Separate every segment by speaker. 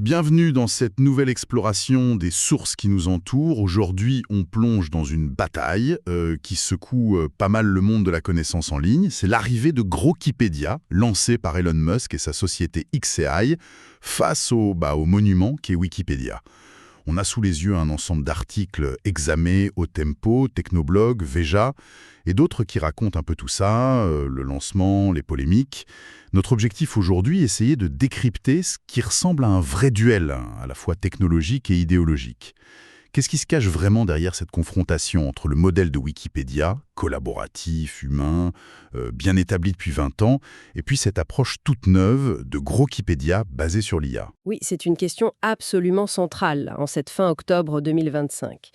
Speaker 1: Bienvenue dans cette nouvelle exploration des sources qui nous entourent. Aujourd'hui, on plonge dans une bataille qui secoue pas mal le monde de la connaissance en ligne. C'est l'arrivée de Grokipédia, lancé par Elon Musk et sa société xAI, face au monument qu'est Wikipédia. On a sous les yeux un ensemble d'articles examés au tempo, Technoblog, Veja, et d'autres qui racontent un peu tout ça, le lancement, les polémiques. Notre objectif aujourd'hui est essayer de décrypter ce qui ressemble à un vrai duel, à la fois technologique et idéologique. Qu'est-ce qui se cache vraiment derrière cette confrontation entre le modèle de Wikipédia, collaboratif, humain, bien établi depuis 20 ans, et puis cette approche toute neuve de Grokipédia basée sur l'IA?
Speaker 2: Oui, c'est une question absolument centrale en cette fin octobre 2025.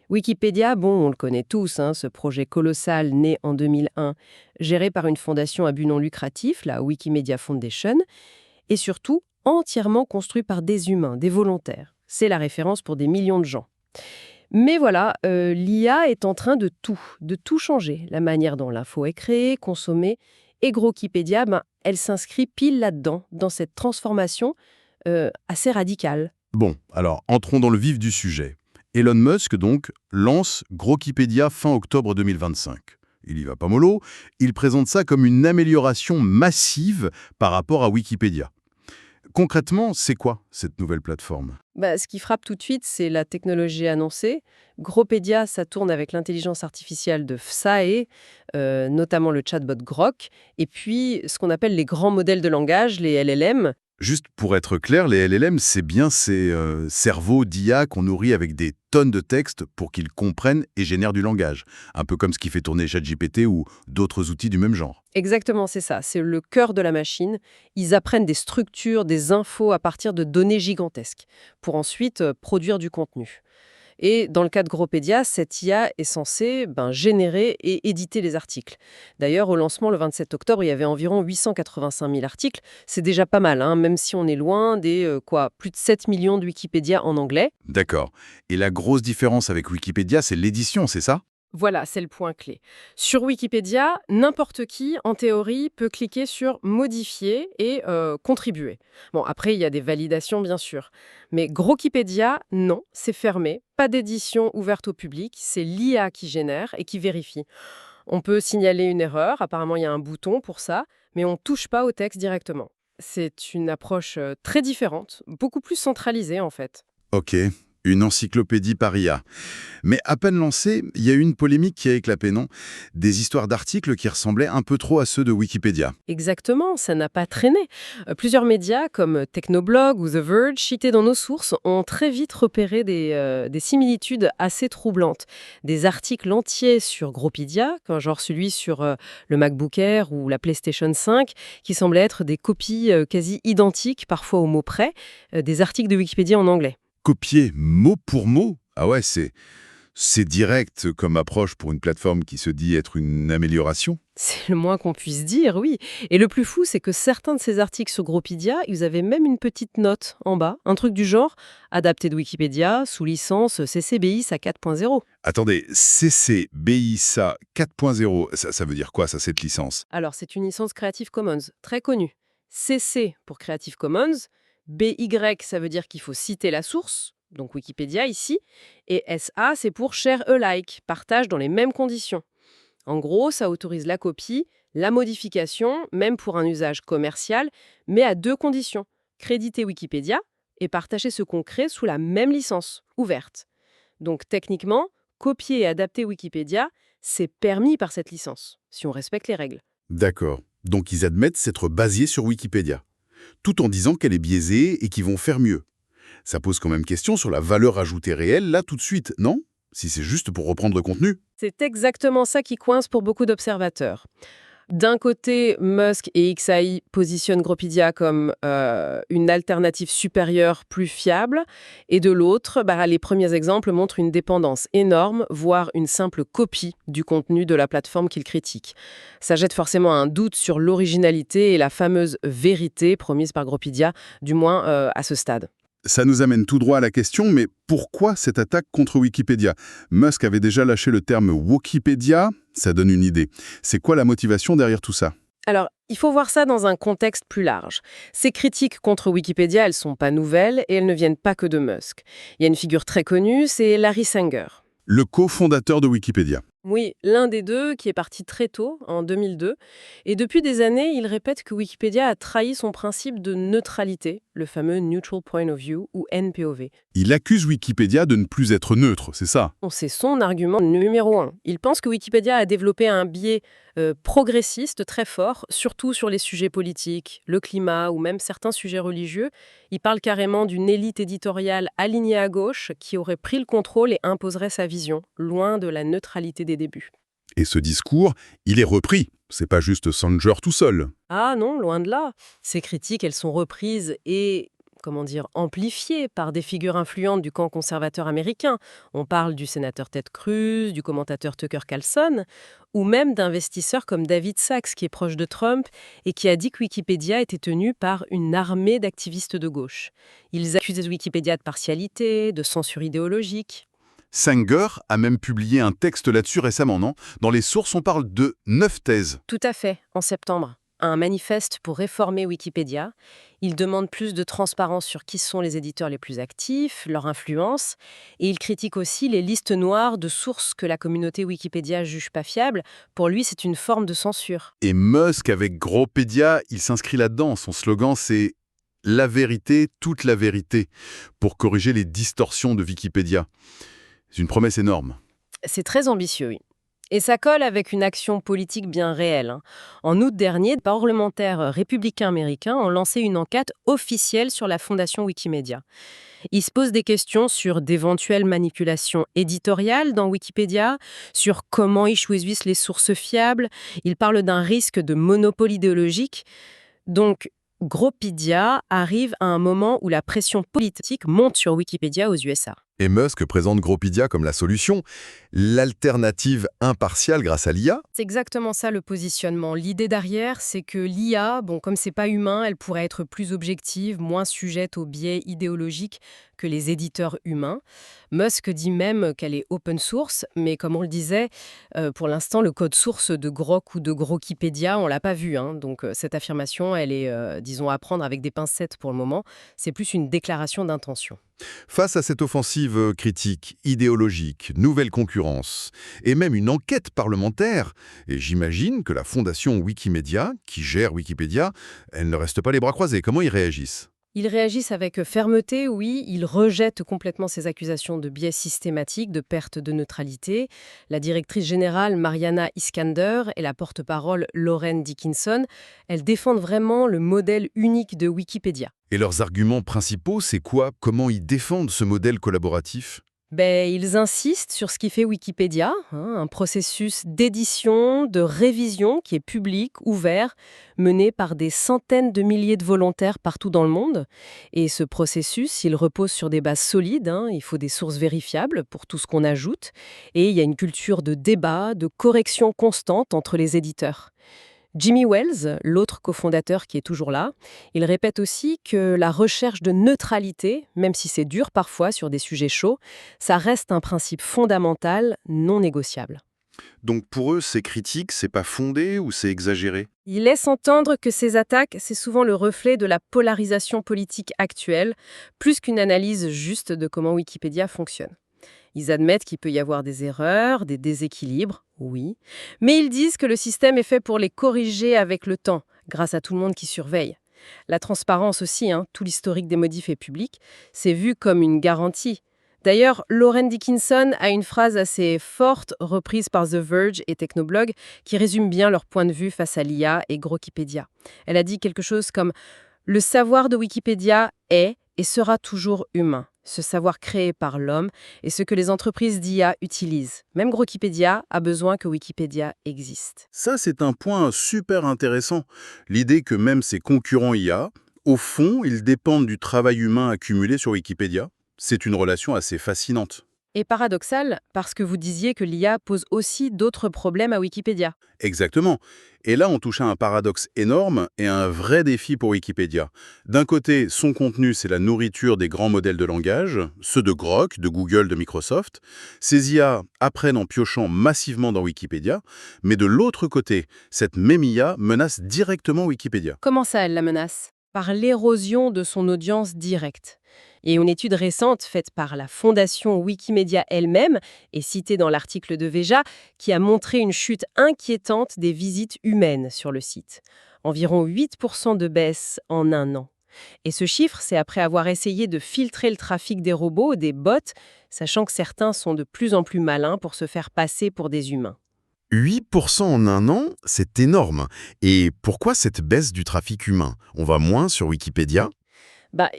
Speaker 2: Wikipédia, bon, on le connaît tous, ce projet colossal né en 2001, géré par une fondation à but non lucratif, la Wikimedia Foundation, et surtout entièrement construit par des humains, des volontaires. C'est la référence pour des millions de gens. Mais voilà, l'IA est en train de tout changer. La manière dont l'info est créée, consommée, et Grokipédia, elle s'inscrit pile là-dedans, dans cette transformation assez radicale.
Speaker 1: Bon, alors entrons dans le vif du sujet. Elon Musk, donc, lance Grokipédia fin octobre 2025. Il y va pas mollo, il présente ça comme une amélioration massive par rapport à Wikipédia. Concrètement, c'est quoi cette nouvelle plateforme?
Speaker 2: Ce qui frappe tout de suite, c'est la technologie annoncée. Gropédia, ça tourne avec l'intelligence artificielle de FSAE, notamment le chatbot Grok, et puis ce qu'on appelle les grands modèles de langage, les LLM.
Speaker 1: Juste pour être clair, les LLM, c'est bien ces cerveaux d'IA qu'on nourrit avec des tonnes de textes pour qu'ils comprennent et génèrent du langage. Un peu comme ce qui fait tourner ChatGPT ou d'autres outils du même genre.
Speaker 2: Exactement, c'est ça. C'est le cœur de la machine. Ils apprennent des structures, des infos à partir de données gigantesques, pour ensuite produire du contenu. Et dans le cas de Gropédia, cette IA est censée générer et éditer les articles. D'ailleurs, au lancement, le 27 octobre, il y avait environ 885 000 articles. C'est déjà pas mal, même si on est loin des plus de 7 millions de Wikipédia en anglais.
Speaker 1: D'accord. Et la grosse différence avec Wikipédia, c'est l'édition, c'est ça?
Speaker 2: Voilà, c'est le point clé. Sur Wikipédia, n'importe qui, en théorie, peut cliquer sur «Modifier» et contribuer. Bon, après, il y a des validations, bien sûr. Mais Grokipédia, non, c'est fermé. Pas d'édition ouverte au public. C'est l'IA qui génère et qui vérifie. On peut signaler une erreur. Apparemment, il y a un bouton pour ça. Mais on ne touche pas au texte directement. C'est une approche très différente, beaucoup plus centralisée, en fait.
Speaker 1: Ok, une encyclopédie par IA. Mais à peine lancée, il y a eu une polémique qui a éclaté, non? Des histoires d'articles qui ressemblaient un peu trop à ceux de Wikipédia.
Speaker 2: Exactement, ça n'a pas traîné. Plusieurs médias comme Technoblog ou The Verge, cités dans nos sources, ont très vite repéré des similitudes assez troublantes. Des articles entiers sur Gropedia, genre celui sur le MacBook Air ou la PlayStation 5, qui semblaient être des copies quasi identiques, parfois au mot près, des articles de Wikipédia en anglais.
Speaker 1: Copier mot pour mot? Ah ouais, c'est direct comme approche pour une plateforme qui se dit être une amélioration.
Speaker 2: C'est le moins qu'on puisse dire, oui. Et le plus fou, c'est que certains de ces articles sur Gropedia, ils avaient même une petite note en bas, un truc du genre adapté de Wikipédia, sous licence CC BY SA 4.0.
Speaker 1: Attendez, CC BY SA 4.0, ça veut dire quoi, ça, cette licence?
Speaker 2: Alors, c'est une licence Creative Commons, très connue. CC pour Creative Commons, BY, ça veut dire qu'il faut citer la source, donc Wikipédia ici, et SA, c'est pour share alike, partage dans les mêmes conditions. En gros, ça autorise la copie, la modification, même pour un usage commercial, mais à deux conditions. Créditer Wikipédia et partager ce qu'on crée sous la même licence, ouverte. Donc techniquement, copier et adapter Wikipédia, c'est permis par cette licence, si on respecte les règles.
Speaker 1: D'accord. Donc ils admettent s'être basés sur Wikipédia, tout en disant qu'elle est biaisée et qu'ils vont faire mieux. Ça pose quand même question sur la valeur ajoutée réelle, là, tout de suite, non? Si c'est juste pour reprendre le contenu.
Speaker 2: C'est exactement ça qui coince pour beaucoup d'observateurs. D'un côté, Musk et xAI positionnent Gropedia comme une alternative supérieure, plus fiable, et de l'autre, les premiers exemples montrent une dépendance énorme, voire une simple copie du contenu de la plateforme qu'ils critiquent. Ça jette forcément un doute sur l'originalité et la fameuse vérité promise par Gropedia, du moins à ce stade.
Speaker 1: Ça nous amène tout droit à la question, mais pourquoi cette attaque contre Wikipédia? Musk avait déjà lâché le terme Wokipédia, ça donne une idée. C'est quoi la motivation derrière tout ça?
Speaker 2: Alors, il faut voir ça dans un contexte plus large. Ces critiques contre Wikipédia, elles sont pas nouvelles et elles ne viennent pas que de Musk. Il y a une figure très connue, c'est Larry Sanger.
Speaker 1: Le cofondateur de Wikipédia.
Speaker 2: Oui, l'un des deux qui est parti très tôt, en 2002. Et depuis des années, il répète que Wikipédia a trahi son principe de neutralité, le fameux Neutral Point of View ou NPOV.
Speaker 1: Il accuse Wikipédia de ne plus être neutre, c'est ça?
Speaker 2: C'est son argument numéro un. Il pense que Wikipédia a développé un biais progressiste très fort, surtout sur les sujets politiques, le climat ou même certains sujets religieux. Il parle carrément d'une élite éditoriale alignée à gauche qui aurait pris le contrôle et imposerait sa vision, loin de la neutralité des débuts.
Speaker 1: Et ce discours, il est repris. C'est pas juste Sanger tout seul.
Speaker 2: Ah non, loin de là. Ces critiques, elles sont reprises et, amplifiées par des figures influentes du camp conservateur américain. On parle du sénateur Ted Cruz, du commentateur Tucker Carlson, ou même d'investisseurs comme David Sachs, qui est proche de Trump et qui a dit que Wikipédia était tenu par une armée d'activistes de gauche. Ils accusent Wikipédia de partialité, de censure idéologique.
Speaker 1: Sanger a même publié un texte là-dessus récemment, non? Dans les sources, on parle de 9 thèses.
Speaker 2: Tout à fait, en septembre. Un manifeste pour réformer Wikipédia. Il demande plus de transparence sur qui sont les éditeurs les plus actifs, leur influence, et il critique aussi les listes noires de sources que la communauté Wikipédia juge pas fiables. Pour lui, c'est une forme de censure.
Speaker 1: Et Musk, avec Gropédia, il s'inscrit là-dedans. Son slogan, c'est « La vérité, toute la vérité » pour corriger les distorsions de Wikipédia. C'est une promesse énorme.
Speaker 2: C'est très ambitieux, oui. Et ça colle avec une action politique bien réelle. En août dernier, des parlementaires républicains américains ont lancé une enquête officielle sur la fondation Wikimedia. Ils se posent des questions sur d'éventuelles manipulations éditoriales dans Wikipédia, sur comment ils choisissent les sources fiables. Ils parlent d'un risque de monopole idéologique. Donc, Gropedia arrive à un moment où la pression politique monte sur Wikipédia aux USA.
Speaker 3: Et Musk présente Gropedia comme la solution, l'alternative impartiale grâce à l'IA.
Speaker 2: C'est exactement ça le positionnement. L'idée derrière, c'est que l'IA, comme c'est pas humain, elle pourrait être plus objective, moins sujette aux biais idéologiques que les éditeurs humains. Musk dit même qu'elle est open source, mais comme on le disait, pour l'instant, le code source de Grok ou de Grokipédia, on l'a pas vu. Donc cette affirmation, elle est, disons, à prendre avec des pincettes pour le moment. C'est plus une déclaration d'intention.
Speaker 3: Face à cette offensive critique, idéologique, nouvelle concurrence, et même une enquête parlementaire, et j'imagine que la fondation Wikimedia, qui gère Wikipédia, elle ne reste pas les bras croisés. Comment ils réagissent ?
Speaker 2: Ils réagissent avec fermeté, oui, ils rejettent complètement ces accusations de biais systématique, de perte de neutralité. La directrice générale Mariana Iskander et la porte-parole Lauren Dickinson, elles défendent vraiment le modèle unique de Wikipédia.
Speaker 3: Et leurs arguments principaux, c'est quoi? Comment ils défendent ce modèle collaboratif?
Speaker 2: Ils insistent sur ce qui fait Wikipédia, un processus d'édition, de révision qui est public, ouvert, mené par des centaines de milliers de volontaires partout dans le monde. Et ce processus, il repose sur des bases solides, il faut des sources vérifiables pour tout ce qu'on ajoute, et il y a une culture de débat, de correction constante entre les éditeurs. Jimmy Wales, l'autre cofondateur qui est toujours là, il répète aussi que la recherche de neutralité, même si c'est dur parfois sur des sujets chauds, ça reste un principe fondamental, non négociable.
Speaker 1: Donc pour eux, ces critiques, c'est pas fondé ou c'est exagéré?
Speaker 2: Il laisse entendre que ces attaques, c'est souvent le reflet de la polarisation politique actuelle, plus qu'une analyse juste de comment Wikipédia fonctionne. Ils admettent qu'il peut y avoir des erreurs, des déséquilibres, oui, mais ils disent que le système est fait pour les corriger avec le temps, grâce à tout le monde qui surveille. La transparence aussi, tout l'historique des modifs est public, c'est vu comme une garantie. D'ailleurs, Lauren Dickinson a une phrase assez forte, reprise par The Verge et Technoblog, qui résume bien leur point de vue face à l'IA et Grokipédia. Elle a dit quelque chose comme « Le savoir de Wikipédia est et sera toujours humain. Ce savoir créé par l'homme et ce que les entreprises d'IA utilisent. Même Grokipédia a besoin que Wikipédia existe. »
Speaker 1: Ça, c'est un point super intéressant. L'idée que même ces concurrents IA, au fond, ils dépendent du travail humain accumulé sur Wikipédia. C'est une relation assez fascinante.
Speaker 2: Et paradoxal, parce que vous disiez que l'IA pose aussi d'autres problèmes à Wikipédia.
Speaker 1: Exactement. Et là, on touche à un paradoxe énorme et à un vrai défi pour Wikipédia. D'un côté, son contenu, c'est la nourriture des grands modèles de langage, ceux de Grok, de Google, de Microsoft. Ces IA apprennent en piochant massivement dans Wikipédia, mais de l'autre côté, cette même IA menace directement Wikipédia.
Speaker 2: Comment ça, elle la menace? Par l'érosion de son audience directe. Et une étude récente faite par la fondation Wikimedia elle-même, et citée dans l'article de Veja, qui a montré une chute inquiétante des visites humaines sur le site. Environ 8% de baisse en un an. Et ce chiffre, c'est après avoir essayé de filtrer le trafic des robots, des bots, sachant que certains sont de plus en plus malins pour se faire passer pour des humains.
Speaker 3: 8% en un an, c'est énorme. Et pourquoi cette baisse du trafic humain? On va moins sur Wikipédia?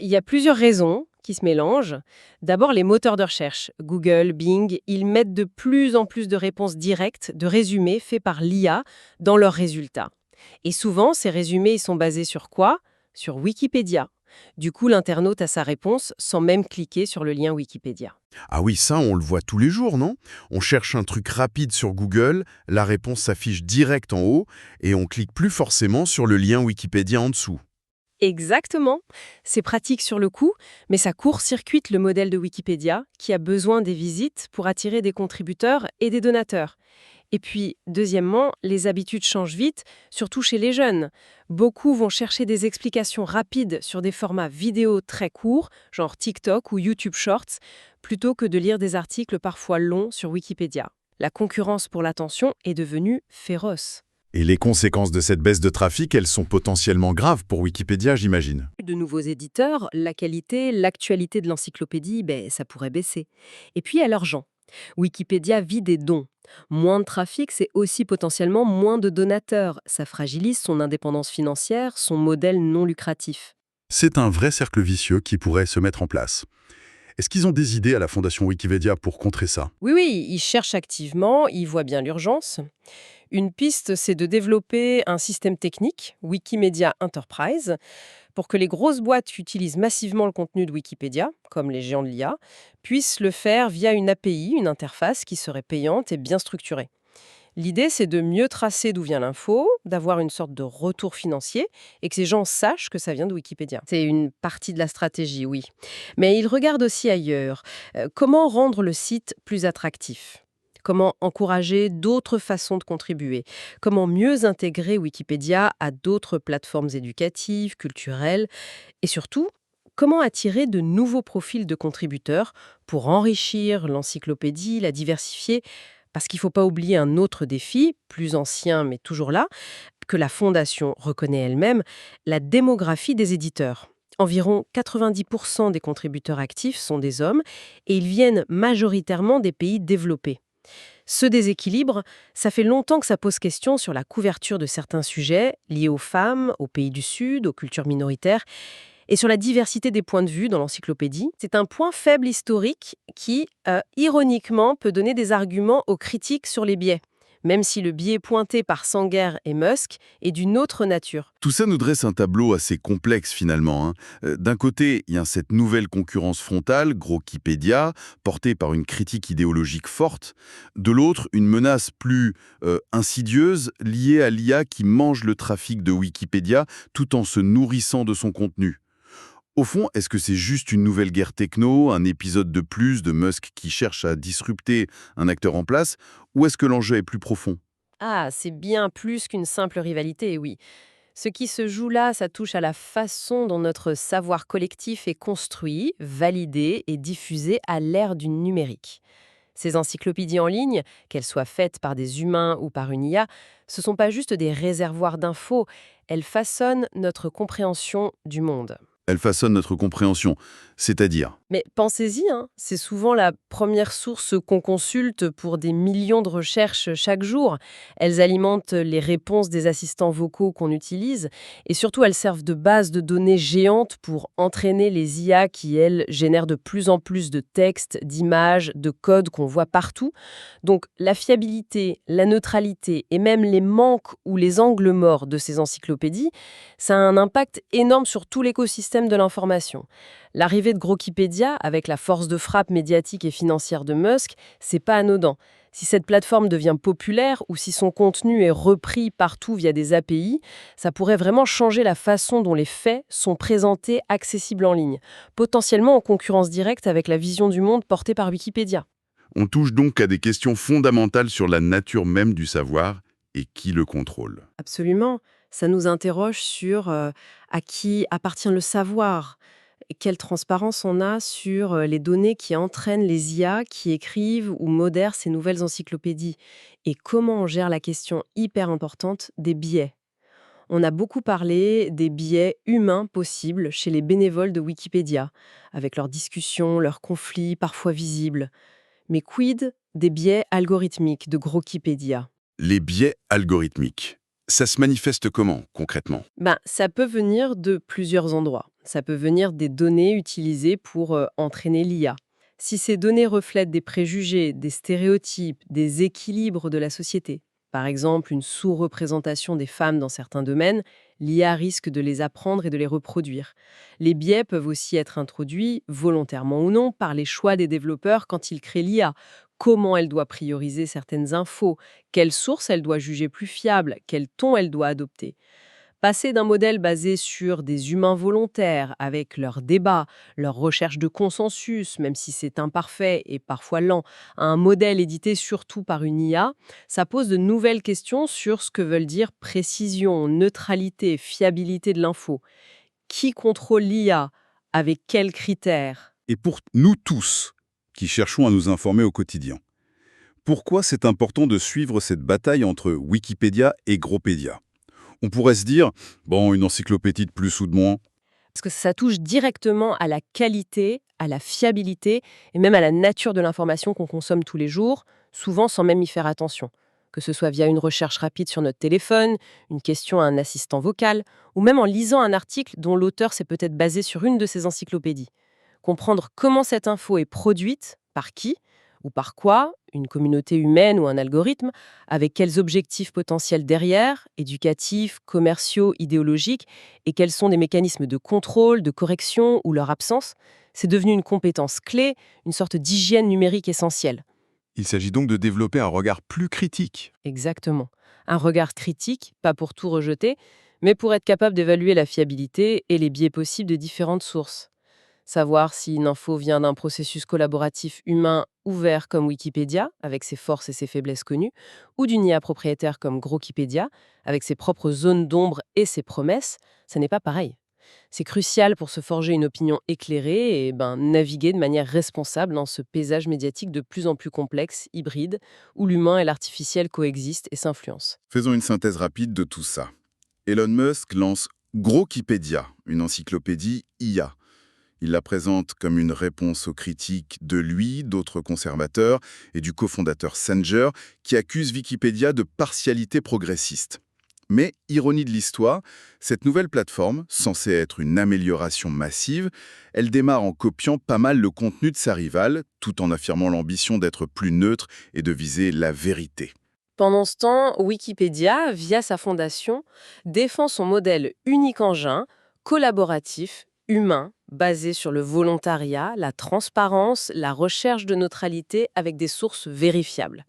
Speaker 2: Il y a plusieurs raisons qui se mélangent. D'abord, les moteurs de recherche, Google, Bing, ils mettent de plus en plus de réponses directes, de résumés faits par l'IA dans leurs résultats. Et souvent, ces résumés, ils sont basés sur quoi? Sur Wikipédia. Du coup, l'internaute a sa réponse sans même cliquer sur le lien Wikipédia.
Speaker 3: Ah oui, ça, on le voit tous les jours, non? On cherche un truc rapide sur Google, la réponse s'affiche direct en haut, et on clique plus forcément sur le lien Wikipédia en dessous.
Speaker 2: Exactement. C'est pratique sur le coup, mais ça court-circuite le modèle de Wikipédia qui a besoin des visites pour attirer des contributeurs et des donateurs. Et puis, deuxièmement, les habitudes changent vite, surtout chez les jeunes. Beaucoup vont chercher des explications rapides sur des formats vidéo très courts, genre TikTok ou YouTube Shorts, plutôt que de lire des articles parfois longs sur Wikipédia. La concurrence pour l'attention est devenue féroce.
Speaker 1: Et les conséquences de cette baisse de trafic, elles sont potentiellement graves pour Wikipédia, j'imagine.
Speaker 2: De nouveaux éditeurs, la qualité, l'actualité de l'encyclopédie, ça pourrait baisser. Et puis, il y a l'argent. Wikipédia vit des dons. Moins de trafic, c'est aussi potentiellement moins de donateurs. Ça fragilise son indépendance financière, son modèle non lucratif.
Speaker 1: C'est un vrai cercle vicieux qui pourrait se mettre en place. Est-ce qu'ils ont des idées à la Fondation Wikimedia pour contrer ça?
Speaker 2: Oui, ils cherchent activement, ils voient bien l'urgence. Une piste, c'est de développer un système technique, Wikimedia Enterprise, pour que les grosses boîtes qui utilisent massivement le contenu de Wikipédia, comme les géants de l'IA, puissent le faire via une API, une interface qui serait payante et bien structurée. L'idée, c'est de mieux tracer d'où vient l'info, d'avoir une sorte de retour financier et que ces gens sachent que ça vient de Wikipédia. C'est une partie de la stratégie, oui. Mais ils regardent aussi ailleurs. Comment rendre le site plus attractif? Comment encourager d'autres façons de contribuer? Comment mieux intégrer Wikipédia à d'autres plateformes éducatives, culturelles? Et surtout, comment attirer de nouveaux profils de contributeurs pour enrichir l'encyclopédie, la diversifier? Parce qu'il ne faut pas oublier un autre défi, plus ancien mais toujours là, que la Fondation reconnaît elle-même, la démographie des éditeurs. Environ 90% des contributeurs actifs sont des hommes et ils viennent majoritairement des pays développés. Ce déséquilibre, ça fait longtemps que ça pose question sur la couverture de certains sujets liés aux femmes, aux pays du Sud, aux cultures minoritaires et sur la diversité des points de vue dans l'encyclopédie. C'est un point faible historique qui, ironiquement, peut donner des arguments aux critiques sur les biais, même si le biais pointé par Sanger et Musk est d'une autre nature.
Speaker 1: Tout ça nous dresse un tableau assez complexe finalement, hein. D'un côté, il y a cette nouvelle concurrence frontale, Grokipédia, portée par une critique idéologique forte. De l'autre, une menace plus insidieuse liée à l'IA qui mange le trafic de Wikipédia tout en se nourrissant de son contenu. Au fond, est-ce que c'est juste une nouvelle guerre techno, un épisode de plus de Musk qui cherche à disrupter un acteur en place, ou est-ce que l'enjeu est plus profond?
Speaker 2: Ah, c'est bien plus qu'une simple rivalité, oui. Ce qui se joue là, ça touche à la façon dont notre savoir collectif est construit, validé et diffusé à l'ère du numérique. Ces encyclopédies en ligne, qu'elles soient faites par des humains ou par une IA, ce ne sont pas juste des réservoirs d'infos, elles façonnent notre compréhension du monde.
Speaker 1: Elle façonne notre compréhension, c'est-à-dire...
Speaker 2: Mais pensez-y, c'est souvent la première source qu'on consulte pour des millions de recherches chaque jour. Elles alimentent les réponses des assistants vocaux qu'on utilise et surtout elles servent de base de données géante pour entraîner les IA qui, elles, génèrent de plus en plus de textes, d'images, de codes qu'on voit partout. Donc la fiabilité, la neutralité et même les manques ou les angles morts de ces encyclopédies, ça a un impact énorme sur tout l'écosystème de l'information. L'arrivée de Grokipédia, avec la force de frappe médiatique et financière de Musk, c'est pas anodin. Si cette plateforme devient populaire ou si son contenu est repris partout via des API, ça pourrait vraiment changer la façon dont les faits sont présentés, accessibles en ligne, potentiellement en concurrence directe avec la vision du monde portée par Wikipédia.
Speaker 1: On touche donc à des questions fondamentales sur la nature même du savoir et qui le contrôle.
Speaker 2: Absolument. Ça nous interroge sur à qui appartient le savoir, et quelle transparence on a sur les données qui entraînent les IA qui écrivent ou modèrent ces nouvelles encyclopédies, et comment on gère la question hyper importante des biais. On a beaucoup parlé des biais humains possibles chez les bénévoles de Wikipédia, avec leurs discussions, leurs conflits parfois visibles. Mais quid des biais algorithmiques de Grokipédia?
Speaker 1: Les biais algorithmiques. Ça se manifeste comment, concrètement?
Speaker 2: Ça peut venir de plusieurs endroits. Ça peut venir des données utilisées pour entraîner l'IA. Si ces données reflètent des préjugés, des stéréotypes, des équilibres de la société, par exemple une sous-représentation des femmes dans certains domaines, l'IA risque de les apprendre et de les reproduire. Les biais peuvent aussi être introduits, volontairement ou non, par les choix des développeurs quand ils créent l'IA. Comment elle doit prioriser certaines infos, quelle source elle doit juger plus fiable, quel ton elle doit adopter. Passer d'un modèle basé sur des humains volontaires, avec leurs débats, leur recherche de consensus, même si c'est imparfait et parfois lent, à un modèle édité surtout par une IA, ça pose de nouvelles questions sur ce que veulent dire précision, neutralité, fiabilité de l'info. Qui contrôle l'IA? Avec quels critères?
Speaker 1: Et pour nous tous, qui cherchons à nous informer au quotidien, pourquoi c'est important de suivre cette bataille entre Wikipédia et Gropédia? On pourrait se dire, bon, une encyclopédie de plus ou de moins.
Speaker 2: Parce que ça touche directement à la qualité, à la fiabilité et même à la nature de l'information qu'on consomme tous les jours, souvent sans même y faire attention. Que ce soit via une recherche rapide sur notre téléphone, une question à un assistant vocal, ou même en lisant un article dont l'auteur s'est peut-être basé sur une de ces encyclopédies. Comprendre comment cette info est produite, par qui ou par quoi, une communauté humaine ou un algorithme, avec quels objectifs potentiels derrière, éducatifs, commerciaux, idéologiques, et quels sont les mécanismes de contrôle, de correction ou leur absence, c'est devenu une compétence clé, une sorte d'hygiène numérique essentielle.
Speaker 1: Il s'agit donc de développer un regard plus critique.
Speaker 2: Exactement. Un regard critique, pas pour tout rejeter, mais pour être capable d'évaluer la fiabilité et les biais possibles de différentes sources. Savoir si une info vient d'un processus collaboratif humain ouvert comme Wikipédia, avec ses forces et ses faiblesses connues, ou d'une IA propriétaire comme Grokipédia, avec ses propres zones d'ombre et ses promesses, ça n'est pas pareil. C'est crucial pour se forger une opinion éclairée et naviguer de manière responsable dans ce paysage médiatique de plus en plus complexe, hybride, où l'humain et l'artificiel coexistent et s'influencent.
Speaker 1: Faisons une synthèse rapide de tout ça. Elon Musk lance Grokipédia, une encyclopédie IA. Il la présente comme une réponse aux critiques de lui, d'autres conservateurs et du cofondateur Sanger, qui accuse Wikipédia de partialité progressiste. Mais, ironie de l'histoire, cette nouvelle plateforme, censée être une amélioration massive, elle démarre en copiant pas mal le contenu de sa rivale, tout en affirmant l'ambition d'être plus neutre et de viser la vérité.
Speaker 2: Pendant ce temps, Wikipédia, via sa fondation, défend son modèle unique engin, collaboratif, humain, basé sur le volontariat, la transparence, la recherche de neutralité avec des sources vérifiables.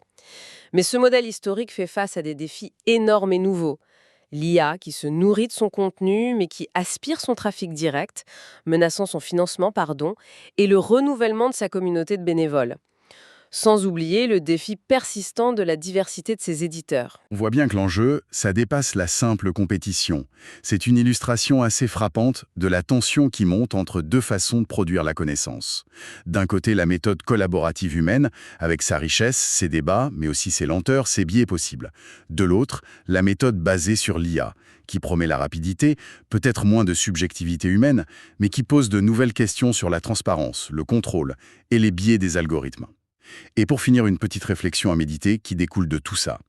Speaker 2: Mais ce modèle historique fait face à des défis énormes et nouveaux. L'IA qui se nourrit de son contenu mais qui aspire son trafic direct, menaçant son financement, et le renouvellement de sa communauté de bénévoles. Sans oublier le défi persistant de la diversité de ses éditeurs.
Speaker 1: On voit bien que l'enjeu, ça dépasse la simple compétition. C'est une illustration assez frappante de la tension qui monte entre deux façons de produire la connaissance. D'un côté, la méthode collaborative humaine, avec sa richesse, ses débats, mais aussi ses lenteurs, ses biais possibles. De l'autre, la méthode basée sur l'IA, qui promet la rapidité, peut-être moins de subjectivité humaine, mais qui pose de nouvelles questions sur la transparence, le contrôle et les biais des algorithmes. Et pour finir, une petite réflexion à méditer qui découle de tout ça.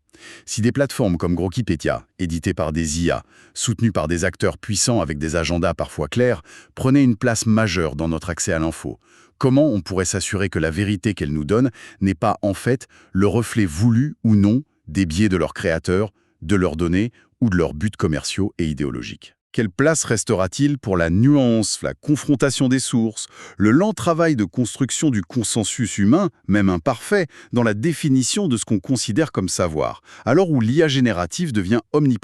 Speaker 1: Si des plateformes comme Grokipédia, éditées par des IA, soutenues par des acteurs puissants avec des agendas parfois clairs, prenaient une place majeure dans notre accès à l'info, comment on pourrait s'assurer que la vérité qu'elles nous donnent n'est pas en fait le reflet voulu ou non des biais de leurs créateurs, de leurs données ou de leurs buts commerciaux et idéologiques? Quelle place restera-t-il pour la nuance, la confrontation des sources, le lent travail de construction du consensus humain, même imparfait, dans la définition de ce qu'on considère comme savoir, alors où l'IA générative devient omniprésente?